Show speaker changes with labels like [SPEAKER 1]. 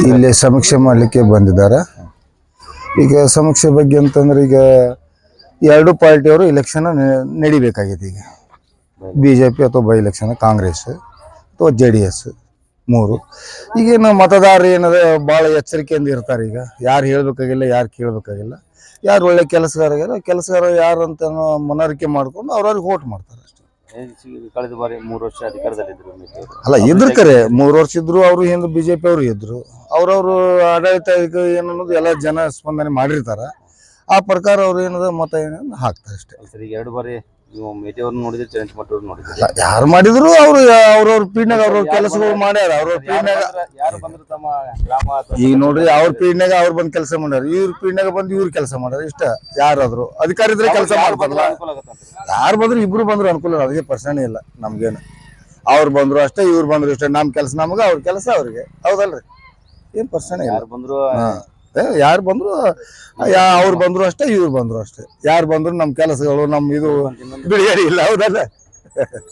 [SPEAKER 1] ಇಲ್ಲಿ ಸಮೀಕ್ಷೆ ಮಾಡಲಿಕ್ಕೆ ಬಂದಿದ್ದಾರೆ. ಈಗ ಸಮೀಕ್ಷೆ ಬಗ್ಗೆ ಅಂತಂದ್ರೆ ಈಗ ಎರಡು ಪಾರ್ಟಿಯವರು ಇಲೆಕ್ಷನ್ ನಡಿಬೇಕಾಗಿದೆ. ಈಗ BJP ಅಥವಾ ಬೈ ಎಲೆಕ್ಷನ್, ಕಾಂಗ್ರೆಸ್ ಅಥವಾ JDS ಮೂರು. ಈಗೇನು ಮತದಾರರು ಏನದ ಭಾಳ ಎಚ್ಚರಿಕೆಯಿಂದ ಇರ್ತಾರೆ. ಈಗ ಯಾರು ಹೇಳಬೇಕಾಗಿಲ್ಲ, ಯಾರು ಕೇಳಬೇಕಾಗಿಲ್ಲ. ಯಾರು ಒಳ್ಳೆ ಕೆಲಸಗಾರ ಯಾರು ಅಂತ ಮನವರಿಕೆ ಮಾಡ್ಕೊಂಡು ಅವ್ರವ್ರಿಗೆ ವೋಟ್ ಮಾಡ್ತಾರೆ ಅಷ್ಟೇ.
[SPEAKER 2] ಕಳೆದ ಬಾರಿ 3 ವರ್ಷ ಅಧಿಕಾರದಲ್ಲಿದ್ದರು.
[SPEAKER 1] ಅಲ್ಲ ಇದ್ರ ಕರೆ 3 ವರ್ಷ ಇದ್ರು, ಅವರು ಹಿಂದೆ BJP ಅವರು ಇದ್ರು. ಅವ್ರವ್ರು ಆಡಳಿತ ಈಗ ಏನನ್ನೋದು ಎಲ್ಲ ಜನ ಸ್ಪಂದನೆ ಮಾಡಿರ್ತಾರ. ಆ ಪ್ರಕಾರ ಅವ್ರು ಏನದ ಮತ ಏನನ್ನ ಹಾಕ್ತಾರೆ ಅಷ್ಟೇ.
[SPEAKER 2] ಸರಿ, 2 ಬಾರಿ ನೀವು ಮೇಟಿಯವ್ರನ್ನ ನೋಡಿದ್ರೆ, ಚರಂಚಮಟ್ಟವ್ರು ನೋಡಿದ್ರೆ,
[SPEAKER 1] ಯಾರು ಮಾಡಿದ್ರು ಅವರು ಅವ್ರವ್ರ ಪೀಡ್ನಾಗ ಅವ್ರವ್ರ ಕೆಲಸಗಳು ಮಾಡ್ಯಾರ. ಅವ್ರವ್ರ ಪೀಡ್ನಾಗ
[SPEAKER 2] ಯಾರು ಬಂದ್ರು ತಮ್ಮ ಗ್ರಾಮ
[SPEAKER 1] ಈಗ ನೋಡ್ರಿ, ಅವ್ರ ಪೀಡ್ನಾಗ ಅವ್ರು ಬಂದು ಕೆಲಸ ಮಾಡ್ಯಾರ, ಇವ್ರ ಪೀಡ್ನಾಗ ಬಂದು ಇವ್ರು ಕೆಲಸ ಮಾಡ್ಯಾರ. ಇಷ್ಟ ಯಾರಾದ್ರು ಅಧಿಕಾರ ಇದ್ರೆ ಕೆಲಸ ಮಾಡ್ತಾರಲ್ಲ. ಯಾರು ಬಂದ್ರು, ಇಬ್ರು ಬಂದ್ರು ಅನುಕೂಲ. ಅದಕ್ಕೆ ಪ್ರಶ್ನೆ ಇಲ್ಲ ನಮ್ಗೇನು. ಅವ್ರು ಬಂದ್ರು ಅಷ್ಟೇ, ಇವ್ರು ಬಂದ್ರು ಅಷ್ಟೇ. ನಮ್ ಕೆಲಸ ನಮ್ಗೆ, ಅವ್ರ ಕೆಲಸ ಅವ್ರಿಗೆ. ಹೌದಲ್ರಿ? ಏನ್ ಪ್ರಶ್ನೆ ಇಲ್ಲ.
[SPEAKER 2] ಯಾರು ಬಂದ್ರು
[SPEAKER 1] ಅವ್ರು ಬಂದ್ರು ಅಷ್ಟೇ, ಇವ್ರು ಬಂದ್ರು ಅಷ್ಟೇ. ಯಾರು ಬಂದ್ರು ನಮ್ ಕೆಲಸಗಳು, ನಮ್ ಇದು ಬಿಡುಗಡೆ ಇಲ್ಲ. ಹೌದಲ್ಲ?